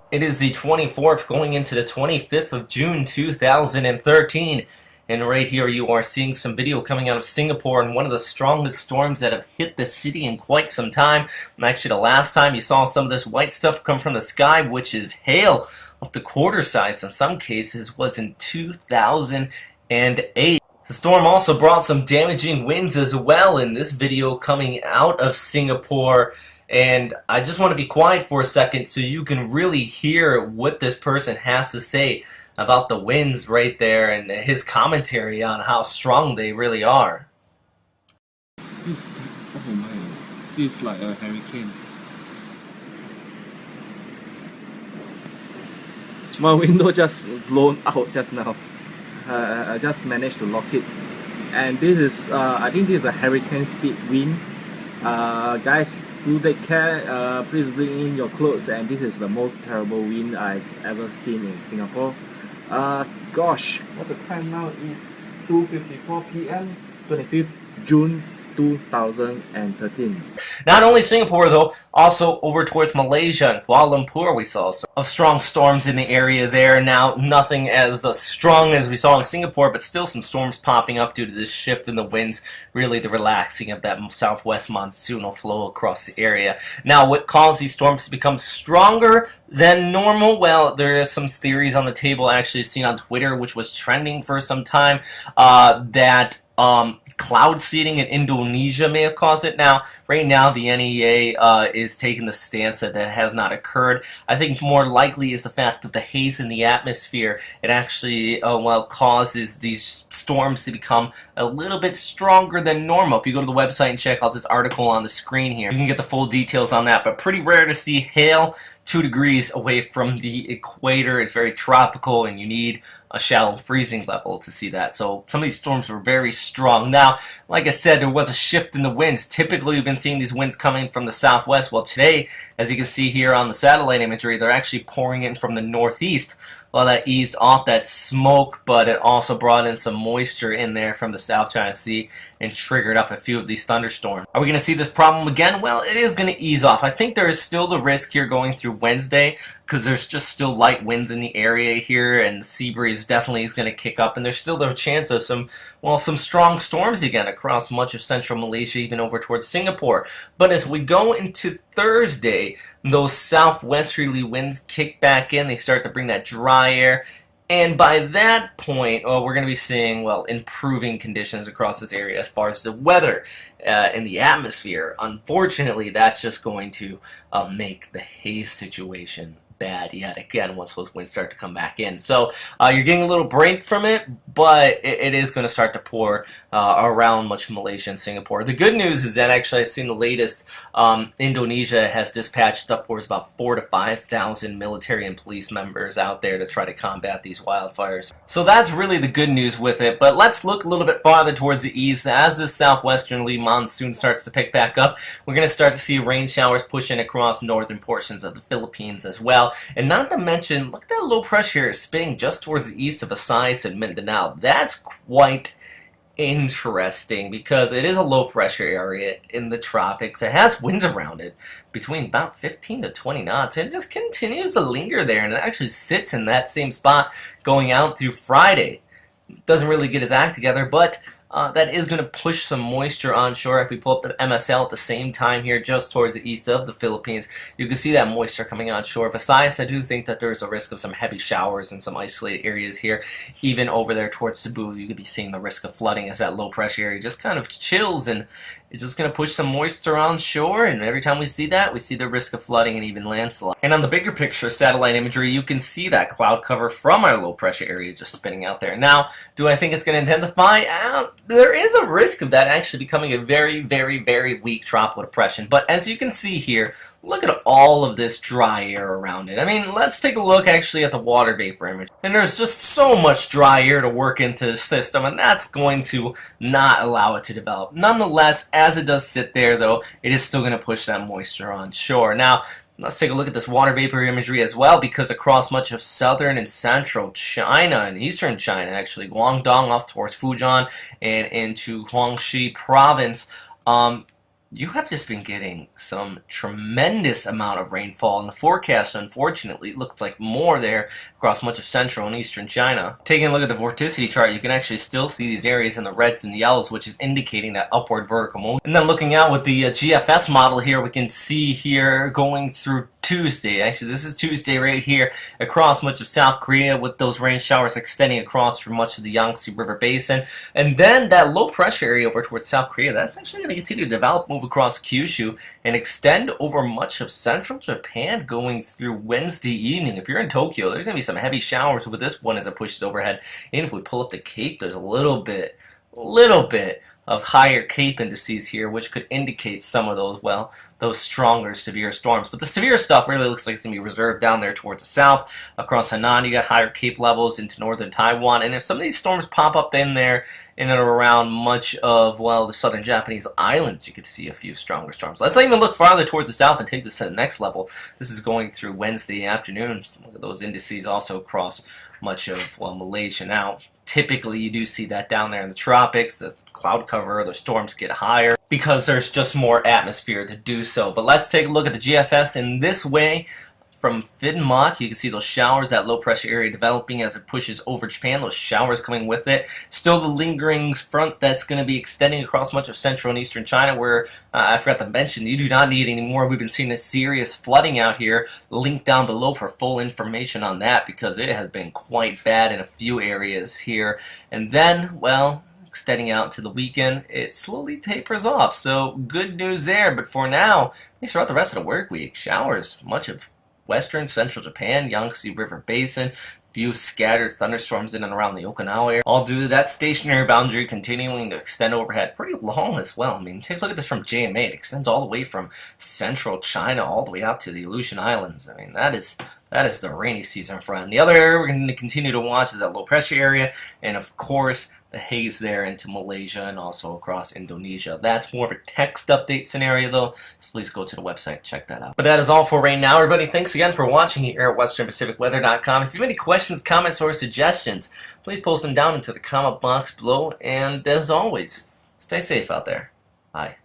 It is the 24th going into the 25th of June 2013. And right here you are seeing some video coming out of Singapore and one of the strongest storms that have hit the city in quite some time. And actually the last time you saw some of this white stuff come from the sky, which is hail, up to quarter size in some cases, was in 2008. The storm also brought some damaging winds as well in this video coming out of Singapore. And I just want to be quiet for a second so you can really hear what this person has to say about the winds right there and his commentary on how strong they really are. This, oh my, this is like a hurricane. My window just blown out just now. I just managed to lock it, and this is I think this is a hurricane speed wind. Guys, do take care. Please bring in your clothes, and this is the most terrible wind I've ever seen in Singapore. Gosh, what the time now is 2:54 p.m. 25th June 2013. Not only Singapore though, also over towards Malaysia and Kuala Lumpur we saw some of strong storms in the area there. Now nothing as strong as we saw in Singapore, but still some storms popping up due to this shift in the winds, really the relaxing of that southwest monsoonal flow across the area. Now what caused these storms to become stronger than normal? Well, there is some theories on the table actually seen on Twitter, which was trending for some time, that cloud seeding in Indonesia may have caused it. Now, right now, the NEA is taking the stance that that has not occurred. I think more likely is the fact of the haze in the atmosphere. It actually, causes these storms to become a little bit stronger than normal. If you go to the website and check out this article on the screen here, you can get the full details on that. But pretty rare to see hail 2 degrees away from the equator. It's very tropical, and you need a shallow freezing level to see that. So some of these storms were very strong. Now, like I said, there was a shift in the winds. Typically, we've been seeing these winds coming from the southwest. Well, today, as you can see here on the satellite imagery, they're actually pouring in from the northeast. Well, that eased off that smoke, but it also brought in some moisture in there from the South China Sea and triggered up a few of these thunderstorms. Are we going to see this problem again? Well, it is going to ease off. I think there is still the risk here going through Wednesday because there's just still light winds in the area here, and the sea breeze definitely is going to kick up, and there's still the chance of some strong storms again across much of central Malaysia, even over towards Singapore. But as we go into Thursday, those southwesterly winds kick back in. They start to bring that dry air. And by that point, we're going to be seeing, improving conditions across this area as far as the weather in the atmosphere. Unfortunately, that's just going to make the haze situation bad yet again once those winds start to come back in. So you're getting a little break from it, but it is going to start to pour around much of Malaysia and Singapore. The good news is that actually I've seen the latest, Indonesia has dispatched upwards about 4,000 to 5,000 military and police members out there to try to combat these wildfires. So that's really the good news with it. But let's look a little bit farther towards the east. As this southwesterly monsoon starts to pick back up, we're going to start to see rain showers push in across northern portions of the Philippines as well. And not to mention, look at that low pressure here spinning just towards the east of Visayas and Mindanao. That's quite interesting because it is a low pressure area in the tropics. It has winds around it between about 15 to 20 knots. And it just continues to linger there, and it actually sits in that same spot going out through Friday. Doesn't really get his act together, but that is going to push some moisture onshore. If we pull up the MSL at the same time here, just towards the east of the Philippines, you can see that moisture coming onshore. Visayas, I do think that there's a risk of some heavy showers in some isolated areas here. Even over there towards Cebu, you could be seeing the risk of flooding as that low pressure area just kind of chills, and it's just going to push some moisture onshore, and every time we see that, we see the risk of flooding and even landslide. And on the bigger picture satellite imagery, you can see that cloud cover from our low pressure area just spinning out there. Now, do I think it's going to intensify? There is a risk of that actually becoming a very, very, very weak tropical depression. But as you can see here, look at all of this dry air around it. I mean, let's take a look actually at the water vapor image. And there's just so much dry air to work into the system, and that's going to not allow it to develop. Nonetheless, as it does sit there, though, it is still going to push that moisture onshore. Now, let's take a look at this water vapor imagery as well, because across much of southern and central China and eastern China, actually, Guangdong off towards Fujian and into Guangxi province, You have just been getting some tremendous amount of rainfall, and the forecast, unfortunately, looks like more there across much of central and eastern China. Taking a look at the vorticity chart, you can actually still see these areas in the reds and the yellows, which is indicating that upward vertical motion. And then looking out with the GFS model here, we can see here going through Tuesday. Actually, this is Tuesday right here across much of South Korea, with those rain showers extending across through much of the Yangtze River Basin. And then that low pressure area over towards South Korea, that's actually going to continue to develop, move across Kyushu, and extend over much of central Japan going through Wednesday evening. If you're in Tokyo, there's going to be some heavy showers with this one as it pushes overhead. And if we pull up the Cape, there's a little bit of higher Cape indices here, which could indicate some of those, well, those stronger severe storms. But the severe stuff really looks like it's going to be reserved down there towards the south. Across Hainan, you got higher Cape levels into northern Taiwan. And if some of these storms pop up in there in and around much of, well, the southern Japanese islands, you could see a few stronger storms. Let's not even look farther towards the south and take this to the next level. This is going through Wednesday afternoon. Look at those indices also across much of, well, Malaysia now. Typically, you do see that down there in the tropics. The cloud cover, the storms get higher because there's just more atmosphere to do so. But let's take a look at the GFS in this way. From Finnmark, you can see those showers, that low pressure area developing as it pushes over Japan, those showers coming with it. Still the lingering front that's going to be extending across much of central and eastern China, where I forgot to mention, you do not need any more. We've been seeing this serious flooding out here. Link down below for full information on that, because it has been quite bad in a few areas here. And then, well, extending out to the weekend, it slowly tapers off. So good news there. But for now, throughout the rest of the work week, showers, much of western, central Japan, Yangtze River Basin, few scattered thunderstorms in and around the Okinawa area, all due to that stationary boundary continuing to extend overhead pretty long as well. I mean, take a look at this from JMA. It extends all the way from central China all the way out to the Aleutian Islands. I mean, that is the rainy season front. The other area we're going to continue to watch is that low pressure area, and of course, the haze there into Malaysia and also across Indonesia. That's more of a text update scenario though, so please go to the website, check that out. But that is all for right now, everybody. Thanks again for watching here at WesternPacificWeather.com. If you have any questions, comments, or suggestions, please post them down into the comment box below. And as always, stay safe out there. Bye.